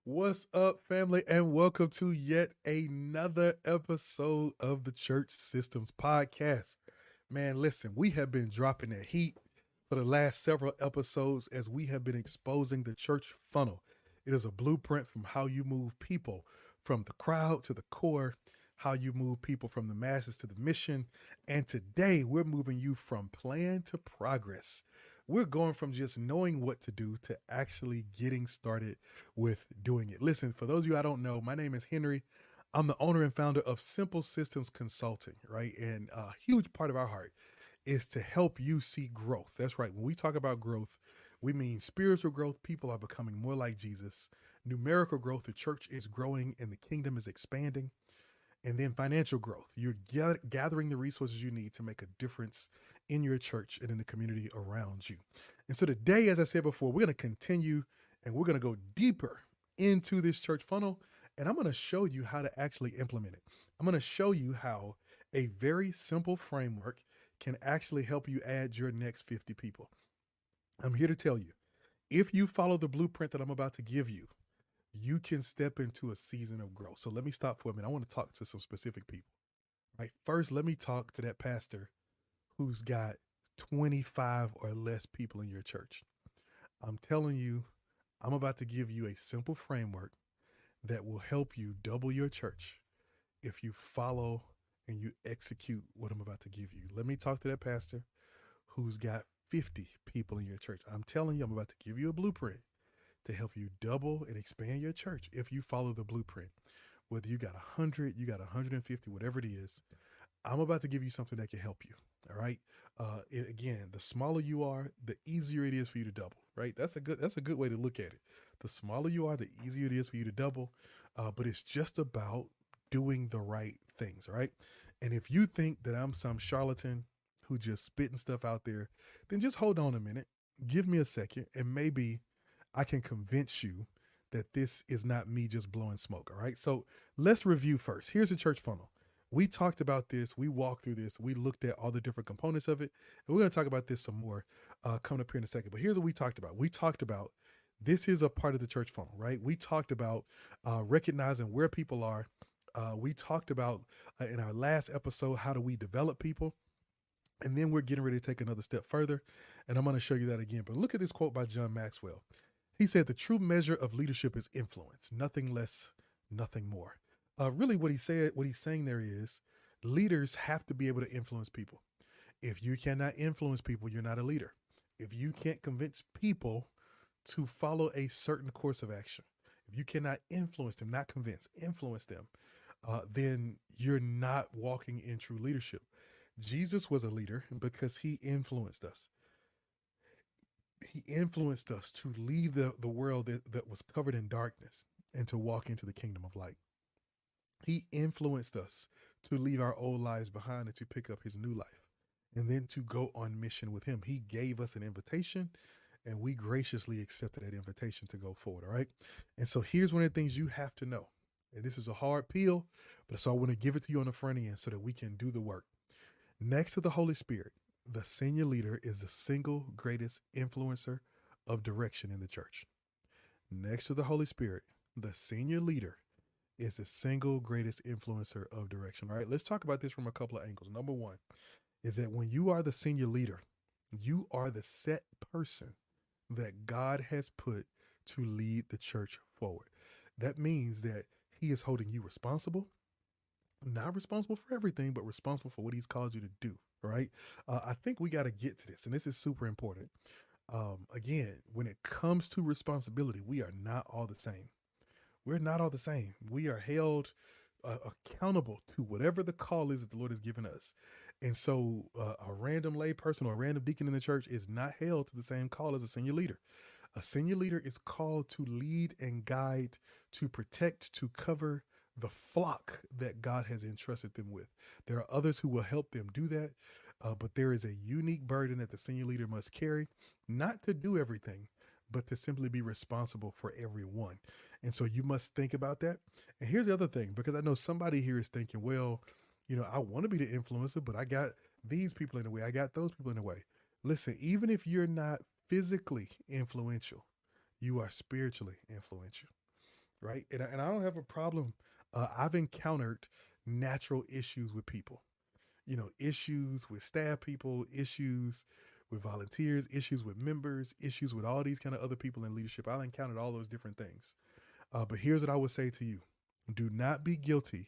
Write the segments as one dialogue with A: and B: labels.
A: What's up, family, and welcome to yet another episode of the Church Systems Podcast. Man, listen, we have been dropping that heat for the last several episodes as we have been exposing the church funnel. It is a blueprint from how you move people from the crowd to the core, how you move people from the masses to the mission. And today we're moving you from plan to progress. We're going from just knowing what to do to actually getting started with doing it. Listen, for those of you I don't know, my name is Henry. I'm the owner and founder of Simple Systems Consulting, right? And a huge part of our heart is to help you see growth. That's right. When we talk about growth, we mean spiritual growth. People are becoming more like Jesus. Numerical growth, the church is growing and the kingdom is expanding. And then financial growth, you're gathering the resources you need to make a difference in your church and in the community around you. And so today, as I said before, we're going to continue and we're going to go deeper into this church funnel. And I'm going to show you how to actually implement it. I'm going to show you how a very simple framework can actually help you add your next 50 people. I'm here to tell you, if you follow the blueprint that I'm about to give you, you can step into a season of growth. So let me stop for a minute. I want to talk to some specific people. Right. First, let me talk to that pastor who's got 25 or less people in your church. I'm telling you, I'm about to give you a simple framework that will help you double your church if you follow and you execute what I'm about to give you. Let me talk to that pastor who's got 50 people in your church. I'm telling you, I'm about to give you a blueprint to help you double and expand your church if you follow the blueprint. Whether you got 100, you got 150, whatever it is, I'm about to give you something that can help you. All right. Again, the smaller you are, the easier it is for you to double. Right. That's a good way to look at it. The smaller you are, the easier it is for you to double. But it's just about doing the right things. Right. And if you think that I'm some charlatan who just spitting stuff out there, then just hold on a minute. Give me a second, and maybe I can convince you that this is not me just blowing smoke. All right. So let's review first. Here's the church funnel. We talked about this. We walked through this. We looked at all the different components of it. And we're going to talk about this some more coming up here in a second. But here's what we talked about. We talked about this is a part of the church funnel, right? We talked about recognizing where people are. We talked about in our last episode, how do we develop people? And then we're getting ready to take another step further. And I'm going to show you that again. But look at this quote by John Maxwell. He said, "The true measure of leadership is influence, nothing less, nothing more." Really, what he's saying there is leaders have to be able to influence people. If you cannot influence people, you're not a leader. If you can't convince people to follow a certain course of action, if you cannot influence them, not convince, influence them, then you're not walking in true leadership. Jesus was a leader because he influenced us. He influenced us to leave the world that was covered in darkness and to walk into the kingdom of light. He influenced us to leave our old lives behind and to pick up his new life and then to go on mission with him. He gave us an invitation and we graciously accepted that invitation to go forward. All right. And so here's one of the things you have to know. And this is a hard peel, but so I want to give it to you on the front end so that we can do the work. Next to the Holy Spirit, the senior leader is the single greatest influencer of direction in the church. Next to the Holy Spirit, the senior leader is the single greatest influencer of direction. All right, let's talk about this from a couple of angles. Number one is that when you are the senior leader, you are the set person that God has put to lead the church forward. That means that he is holding you responsible, not responsible for everything, but responsible for what he's called you to do. Right. I think we got to get to this, and this is super important. Again, when it comes to responsibility, we are not all the same. We're not all the same. We are held accountable to whatever the call is that the Lord has given us. And so a random lay person or a random deacon in the church is not held to the same call as a senior leader. A senior leader is called to lead and guide, to protect, to cover the flock that God has entrusted them with. There are others who will help them do that, but there is a unique burden that the senior leader must carry, not to do everything, but to simply be responsible for everyone. And so you must think about that. And here's the other thing, because I know somebody here is thinking, well, I want to be the influencer, but I got these people in the way. I got those people in the way. Listen, even if you're not physically influential, you are spiritually influential. right? And I don't have a problem. I've encountered natural issues with people, issues with staff people, issues with volunteers, issues with members, issues with all these kind of other people in leadership. I've encountered all those different things. But here's what I would say to you: do not be guilty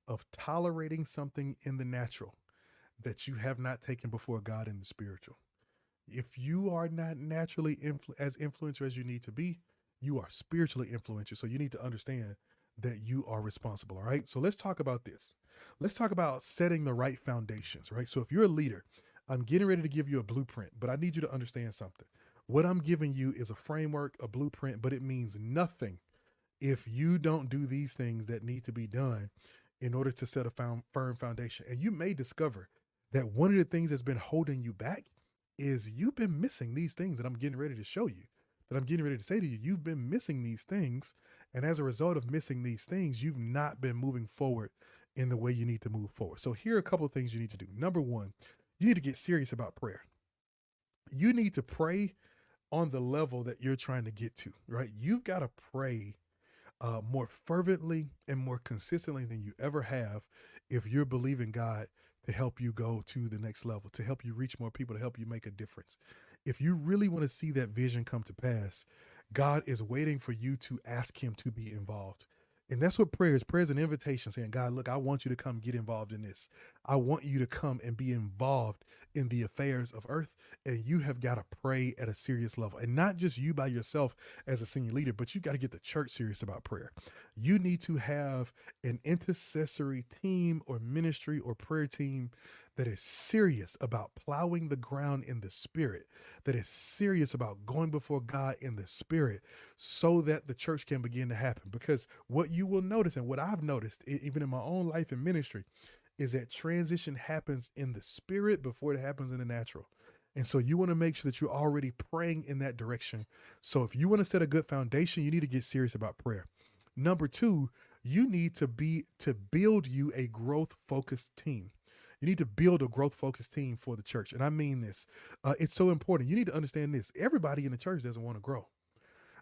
A: of tolerating something in the natural that you have not taken before God in the spiritual. If you are not naturally as influential as you need to be, you are spiritually influential. So you need to understand that you are responsible. All right. So let's talk about this. Let's talk about setting the right foundations, right? So if you're a leader, I'm getting ready to give you a blueprint, but I need you to understand something. What I'm giving you is a framework, a blueprint, but it means nothing if you don't do these things that need to be done in order to set a firm foundation. And you may discover that one of the things that's been holding you back is you've been missing these things that I'm getting ready to show you, that I'm getting ready to say to you. You've been missing these things. And as a result of missing these things, you've not been moving forward in the way you need to move forward. So here are a couple of things you need to do. Number one, you need to get serious about prayer. You need to pray on the level that you're trying to get to, right? You've got to pray more fervently and more consistently than you ever have if you're believing God to help you go to the next level, to help you reach more people, to help you make a difference. If you really want to see that vision come to pass, God is waiting for you to ask him to be involved. And that's what prayer is. Prayer is an invitation saying, God, look, I want you to come get involved in this. I want you to come and be involved in the affairs of earth. And you have got to pray at a serious level. And not just you by yourself as a senior leader, but you got to get the church serious about prayer. You need to have an intercessory team or ministry or prayer team that is serious about plowing the ground in the spirit, that is serious about going before God in the spirit so that the church can begin to happen. Because what you will notice, and what I've noticed, even in my own life and ministry, is that transition happens in the spirit before it happens in the natural. And so you want to make sure that you're already praying in that direction. So if you want to set a good foundation, you need to get serious about prayer. Number two, you need to build you a growth focused team. You need to build a growth focused team for the church. And I mean this. It's so important. You need to understand this. Everybody in the church doesn't want to grow.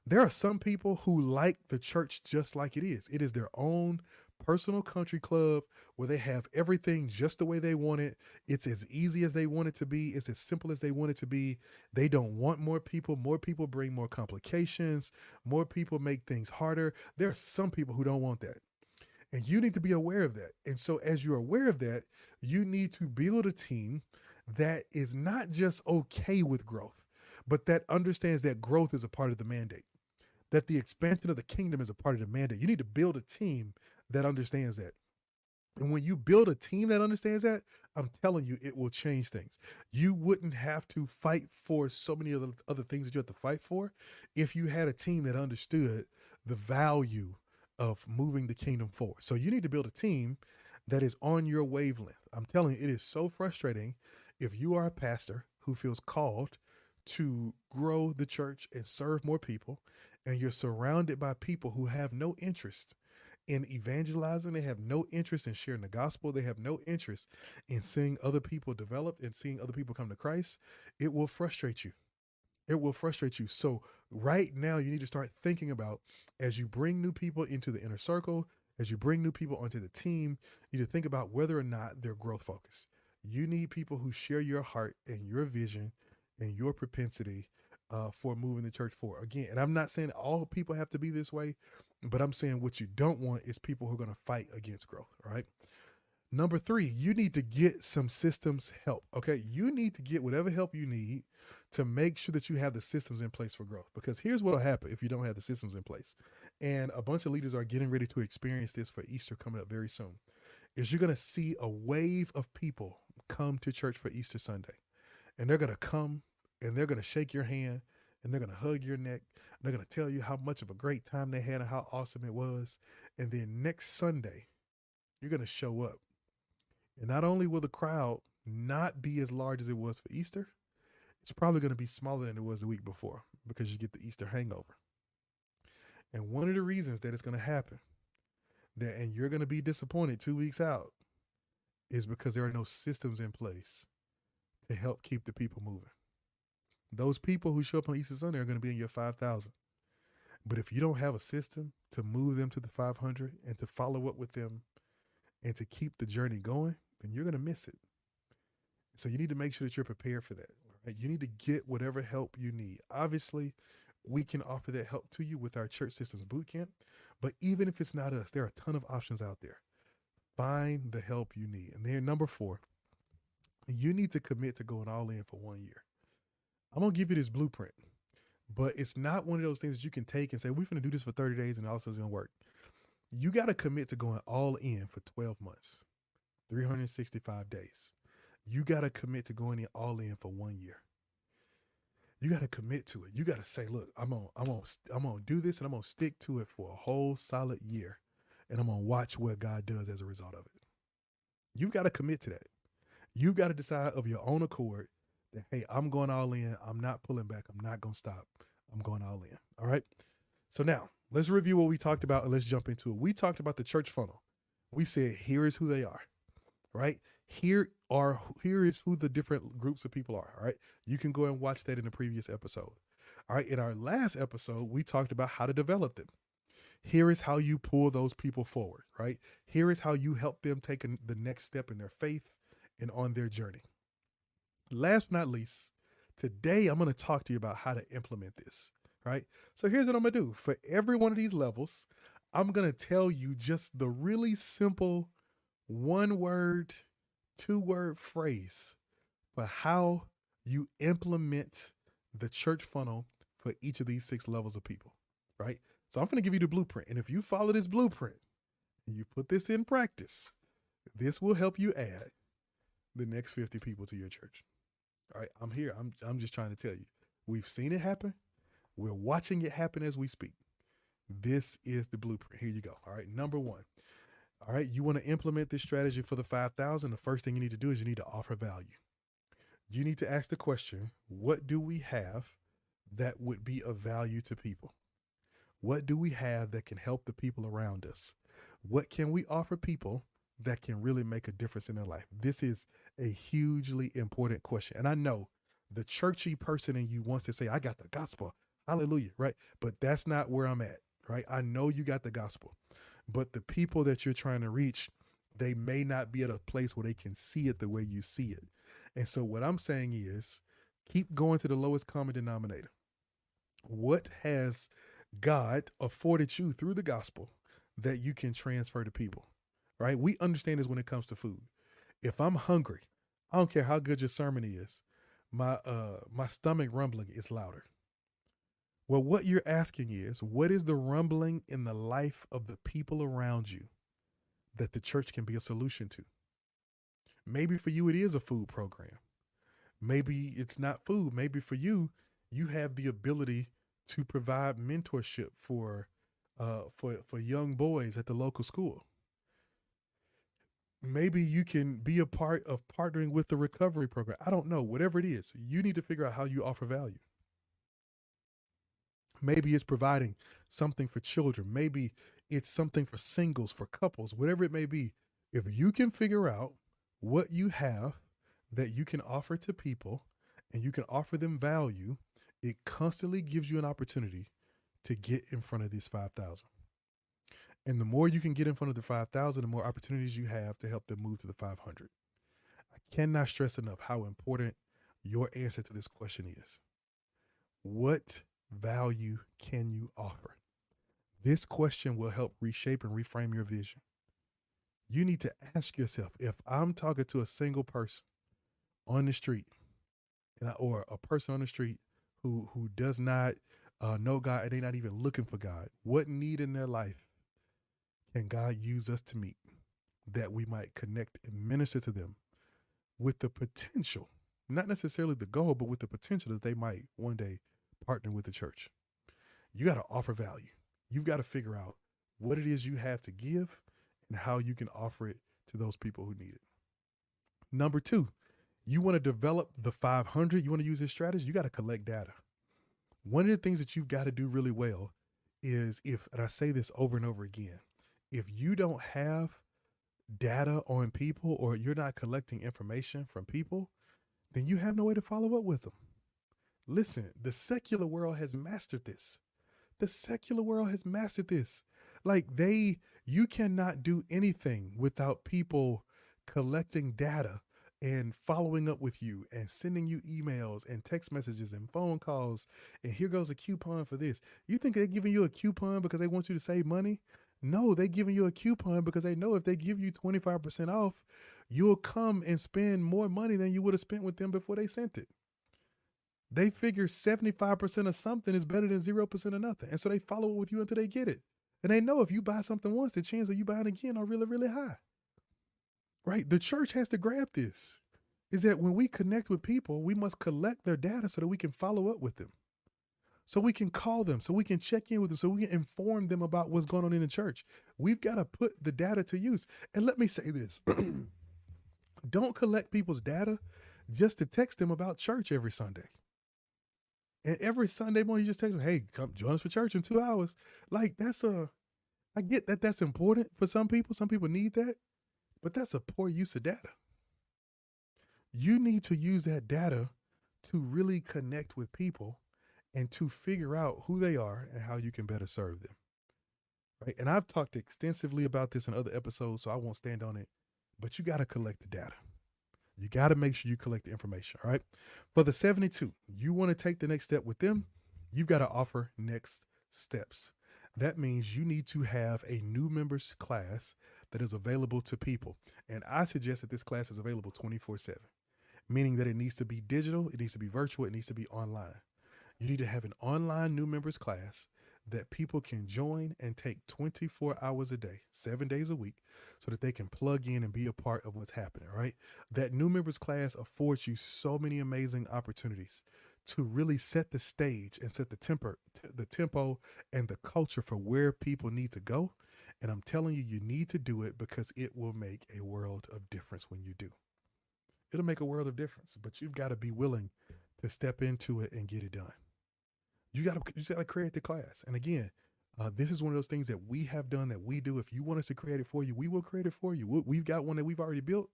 A: There are some people who like the church just like it is. It is their own personal country club where they have everything just the way they want it. It's as easy as they want it to be. It's as simple as they want it to be. They don't want more people. More people bring more complications. More people make things harder. There are some people who don't want that. And you need to be aware of that. And so as you're aware of that, you need to build a team that is not just okay with growth, but that understands that growth is a part of the mandate, that the expansion of the kingdom is a part of the mandate. You need to build a team that understands that. And when you build a team that understands that, I'm telling you, it will change things. You wouldn't have to fight for so many other things that you have to fight for if you had a team that understood the value of moving the kingdom forward. So you need to build a team that is on your wavelength. I'm telling you, it is so frustrating if you are a pastor who feels called to grow the church and serve more people, and you're surrounded by people who have no interest in evangelizing. They have no interest in sharing the gospel. They have no interest in seeing other people develop and seeing other people come to Christ. It will frustrate you. It will frustrate you. So right now you need to start thinking about, as you bring new people into the inner circle, as you bring new people onto the team, you need to think about whether or not they're growth focused. You need people who share your heart and your vision and your propensity for moving the church forward. Again, and I'm not saying all people have to be this way, but I'm saying what you don't want is people who are going to fight against growth, right? Number three, you need to get some systems help. Okay. You need to get whatever help you need to make sure that you have the systems in place for growth. Because here's what will happen if you don't have the systems in place. And a bunch of leaders are getting ready to experience this for Easter coming up very soon. Is you're going to see a wave of people come to church for Easter Sunday. And they're going to come and they're going to shake your hand and they're going to hug your neck. And they're going to tell you how much of a great time they had and how awesome it was. And then next Sunday, you're going to show up. And not only will the crowd not be as large as it was for Easter, it's probably going to be smaller than it was the week before because you get the Easter hangover. And one of the reasons that it's going to happen, and you're going to be disappointed 2 weeks out, is because there are no systems in place to help keep the people moving. Those people who show up on Easter Sunday are going to be in your 5,000. But if you don't have a system to move them to the 500 and to follow up with them and to keep the journey going, then you're going to miss it. So you need to make sure that you're prepared for that. Right? You need to get whatever help you need. Obviously, we can offer that help to you with our Church Systems Bootcamp. But even if it's not us, there are a ton of options out there. Find the help you need. And then number 4, you need to commit to going all in for 1 year. I'm going to give you this blueprint, but it's not one of those things that you can take and say, we're going to do this for 30 days and also it's going to work. You got to commit to going all in for 12 months, 365 days. You got to commit to going in all in for 1 year. You got to commit to it. You got to say, look, I'm going to do this and I'm going to stick to it for a whole solid year. And I'm going to watch what God does as a result of it. You've got to commit to that. You've got to decide of your own accord that, hey, I'm going all in. I'm not pulling back. I'm not going to stop. I'm going all in. All right. So now let's review what we talked about and let's jump into it. We talked about the church funnel. We said, here is who they are, right? Here is who the different groups of people are. All right. You can go and watch that in the previous episode. All right. In our last episode, we talked about how to develop them. Here is how you pull those people forward, right? Here is how you help them take the next step in their faith and on their journey. Last but not least, today I'm going to talk to you about how to implement this, right? So here's what I'm going to do. For every one of these levels, I'm going to tell you just the really simple 1-word, 2-word phrase for how you implement the church funnel for each of these 6 levels of people, right? So I'm going to give you the blueprint. And if you follow this blueprint and you put this in practice, this will help you add the next 50 people to your church. All right. I'm here. I'm just trying to tell you, we've seen it happen. We're watching it happen as we speak. This is the blueprint. Here you go. All right. Number 1. All right. You want to implement this strategy for the 5,000. The first thing you need to do is you need to offer value. You need to ask the question, what do we have that would be of value to people? What do we have that can help the people around us? What can we offer people that can really make a difference in their life? This is a hugely important question. And I know the churchy person in you wants to say, I got the gospel. Hallelujah. Right. But that's not where I'm at. Right. I know you got the gospel, but the people that you're trying to reach, they may not be at a place where they can see it the way you see it. And so what I'm saying is keep going to the lowest common denominator. What has God afforded you through the gospel that you can transfer to people, right? We understand this when it comes to food. If I'm hungry, I don't care how good your sermon is, my stomach rumbling is louder. Well, what you're asking is, what is the rumbling in the life of the people around you that the church can be a solution to? Maybe for you, it is a food program. Maybe it's not food. Maybe for you, you have the ability to provide mentorship for young boys at the local school. Maybe you can be a part of partnering with the recovery program. I don't know. Whatever it is, you need to figure out how you offer value. Maybe it's providing something for children. Maybe it's something for singles, for couples, whatever it may be. If you can figure out what you have that you can offer to people and you can offer them value, it constantly gives you an opportunity to get in front of these 5,000. And the more you can get in front of the 5,000, the more opportunities you have to help them move to the 500. I cannot stress enough how important your answer to this question is. What value can you offer? This question will help reshape and reframe your vision. You need to ask yourself, if I'm talking to a single person on the street, or a person on the street who does not know God and they're not even looking for God, what need in their life can God use us to meet that we might connect and minister to them with the potential, not necessarily the goal, but with the potential that they might one day partner with the church? You got to offer value. You've got to figure out what it is you have to give and how you can offer it to those people who need it. Number 2, you want to develop the 500. You want to use this strategy. You got to collect data. One of the things that you've got to do really well is and I say this over and over again, if you don't have data on people or you're not collecting information from people, then you have no way to follow up with them. Listen, the secular world has mastered this. The secular world has mastered this. Like you cannot do anything without people collecting data and following up with you and sending you emails and text messages and phone calls. And here goes a coupon for this. You think they're giving you a coupon because they want you to save money? No, they're giving you a coupon because they know if they give you 25% off, you'll come and spend more money than you would have spent with them before they sent it. They figure 75% of something is better than 0% of nothing. And so they follow it with you until they get it. And they know if you buy something once, the chance of you buying again are really, really high. Right? The church has to grab this. Is that when we connect with people, we must collect their data so that we can follow up with them. So we can call them, so we can check in with them, so we can inform them about what's going on in the church. We've got to put the data to use. And let me say this. Don't collect people's data just to text them about church every Sunday. And every Sunday morning, you just text them, hey, come join us for church in 2 hours. Like, I get that that's important for some people. Some people need that, but that's a poor use of data. You need to use that data to really connect with people and to figure out who they are and how you can better serve them. Right. And I've talked extensively about this in other episodes, so I won't stand on it, but you got to collect the data. You got to make sure you collect the information. All right. For the 72, you want to take the next step with them. You've got to offer next steps. That means you need to have a new members class that is available to people. And I suggest that this class is available 24/7, meaning that it needs to be digital, it needs to be virtual, it needs to be online. You need to have an online new members class that people can join and take 24 hours a day, 7 days a week, so that they can plug in and be a part of what's happening, right? That new members class affords you so many amazing opportunities to really set the stage and set the tempo and the culture for where people need to go. And I'm telling you, you need to do it because it will make a world of difference when you do. It'll make a world of difference, but you've got to be willing to step into it and get it done. You just got to create the class. And again, this is one of those things that we have done, that we do. If you want us to create it for you, we will create it for you. We've got one that we've already built.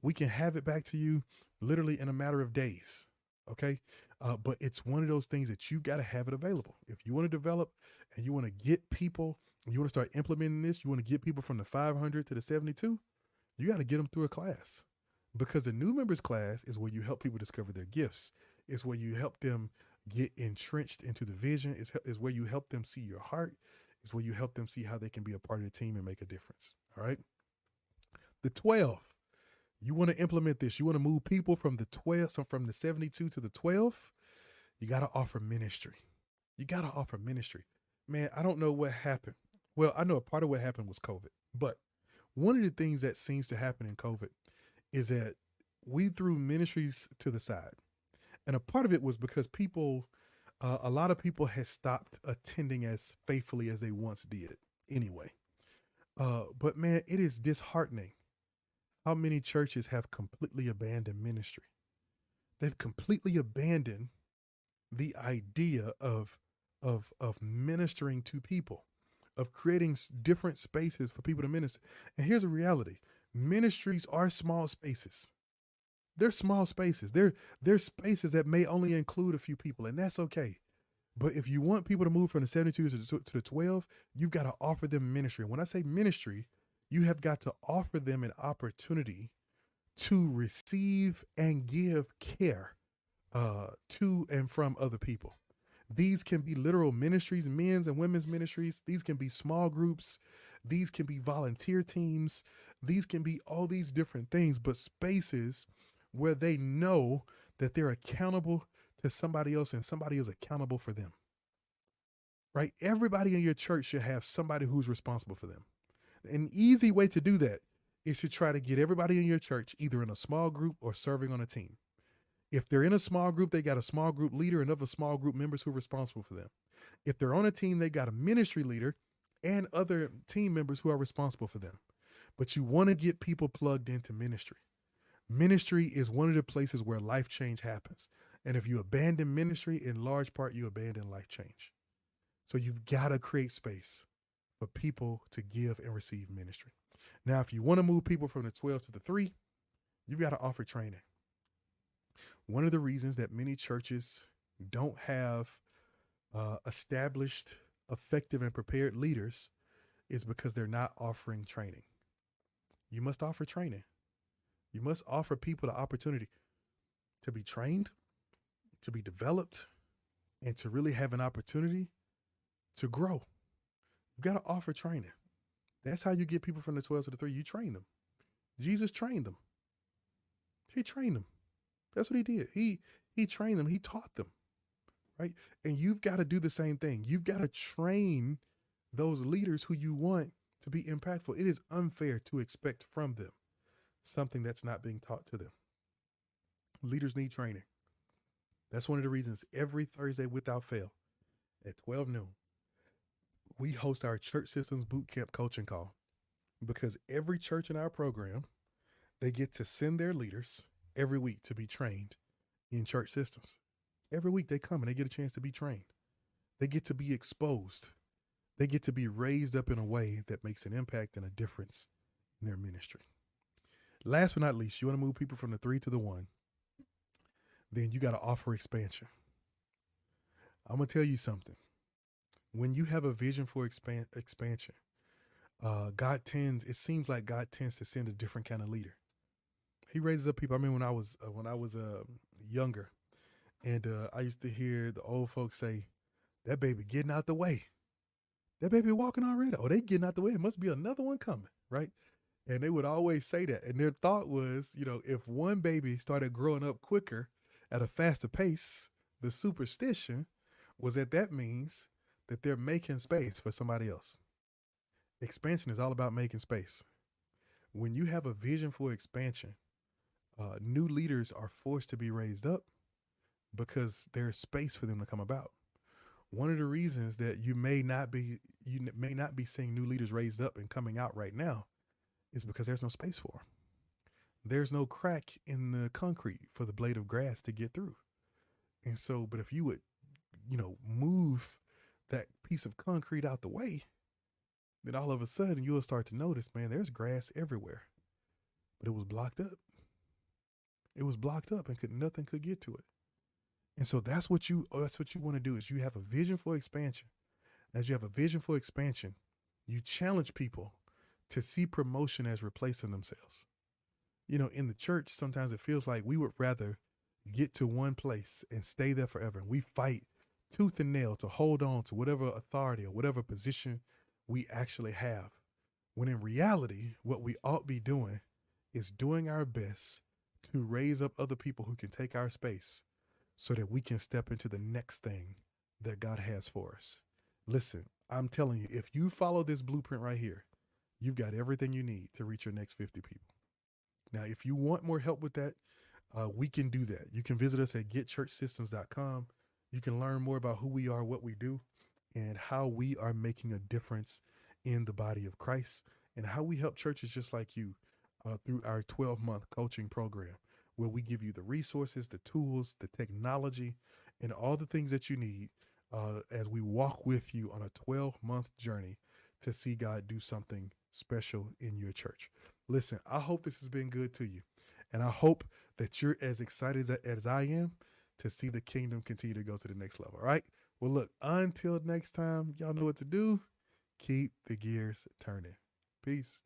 A: We can have it back to you literally in a matter of days. Okay. But it's one of those things that you got to have it available. If you want to develop and you want to get people, and you want to start implementing this, you want to get people from the 500 to the 72, you got to get them through a class, because the new members class is where you help people discover their gifts. It's where you help them get entrenched into the vision. Is where you help them see your heart. Is where you help them see how they can be a part of the team and make a difference. All right. The 12, you want to implement this. You want to move people from the 12, so from the 72 to the 12. You got to offer ministry. You got to offer ministry. Man, I don't know what happened. Well, I know a part of what happened was COVID, but one of the things that seems to happen in COVID is that we threw ministries to the side. And a part of it was because a lot of people had stopped attending as faithfully as they once did anyway. But man, it is disheartening how many churches have completely abandoned ministry. They've completely abandoned the idea of ministering to people, of creating different spaces for people to minister. And here's a reality. Ministries are small spaces. They're small spaces. They're spaces that may only include a few people, and that's okay. But if you want people to move from the 72 to the 12, you've got to offer them ministry. And when I say ministry, you have got to offer them an opportunity to receive and give care to and from other people. These can be literal ministries, men's and women's ministries. These can be small groups. These can be volunteer teams. These can be all these different things, but spaces where they know that they're accountable to somebody else and somebody is accountable for them. Right? Everybody in your church should have somebody who's responsible for them. An easy way to do that is to try to get everybody in your church either in a small group or serving on a team. If they're in a small group, they got a small group leader and other small group members who are responsible for them. If they're on a team, they got a ministry leader and other team members who are responsible for them. But you want to get people plugged into ministry. Ministry is one of the places where life change happens. And if you abandon ministry, in large part, you abandon life change. So you've got to create space for people to give and receive ministry. Now, if you want to move people from the 12 to the 3, you've got to offer training. One of the reasons that many churches don't have established effective and prepared leaders is because they're not offering training. You must offer training. You must offer people the opportunity to be trained, to be developed, and to really have an opportunity to grow. You got to offer training. That's how you get people from the 12 to the 3. You train them. Jesus trained them. He trained them. That's what he did. He trained them. He taught them, right? And you've got to do the same thing. You've got to train those leaders who you want to be impactful. It is unfair to expect from them something that's not being taught to them. Leaders need training. That's one of the reasons every Thursday without fail at 12 noon, we host our Church Systems Bootcamp coaching call, because every church in our program, they get to send their leaders every week to be trained in church systems. Every week they come and they get a chance to be trained. They get to be exposed. They get to be raised up in a way that makes an impact and a difference in their ministry. Last but not least, you want to move people from the 3 to the 1, then you got to offer expansion. I'm going to tell you something. When you have a vision for expansion, it seems like God tends to send a different kind of leader. He raises up people. I mean, when I was younger, and I used to hear the old folks say, "That baby getting out the way. That baby walking already. Oh, they getting out the way. It must be another one coming," right? And they would always say that. And their thought was, if one baby started growing up quicker at a faster pace, the superstition was that means that they're making space for somebody else. Expansion is all about making space. When you have a vision for expansion, new leaders are forced to be raised up because there's space for them to come about. One of the reasons that you may not be seeing new leaders raised up and coming out right now is because there's no space for them. There's no crack in the concrete for the blade of grass to get through. And so, but if you would, move that piece of concrete out the way, then all of a sudden you'll start to notice, man, there's grass everywhere, but it was blocked up. It was blocked up and nothing could get to it. And so that's what you want to do, is you have a vision for expansion. As you have a vision for expansion, you challenge people to see promotion as replacing themselves. In the church, sometimes it feels like we would rather get to one place and stay there forever. And we fight tooth and nail to hold on to whatever authority or whatever position we actually have. When in reality, what we ought be doing is doing our best to raise up other people who can take our space so that we can step into the next thing that God has for us. Listen, I'm telling you, if you follow this blueprint right here, you've got everything you need to reach your next 50 people. Now, if you want more help with that, we can do that. You can visit us at getchurchsystems.com. You can learn more about who we are, what we do, and how we are making a difference in the body of Christ, and how we help churches just like you through our 12-month coaching program, where we give you the resources, the tools, the technology, and all the things that you need as we walk with you on a 12-month journey to see God do something special in your church. Listen, I hope this has been good to you, and I hope that you're as excited as I am to see the kingdom continue to go to the next level. All right. Well, look, until next time, y'all know what to do. Keep the gears turning. Peace.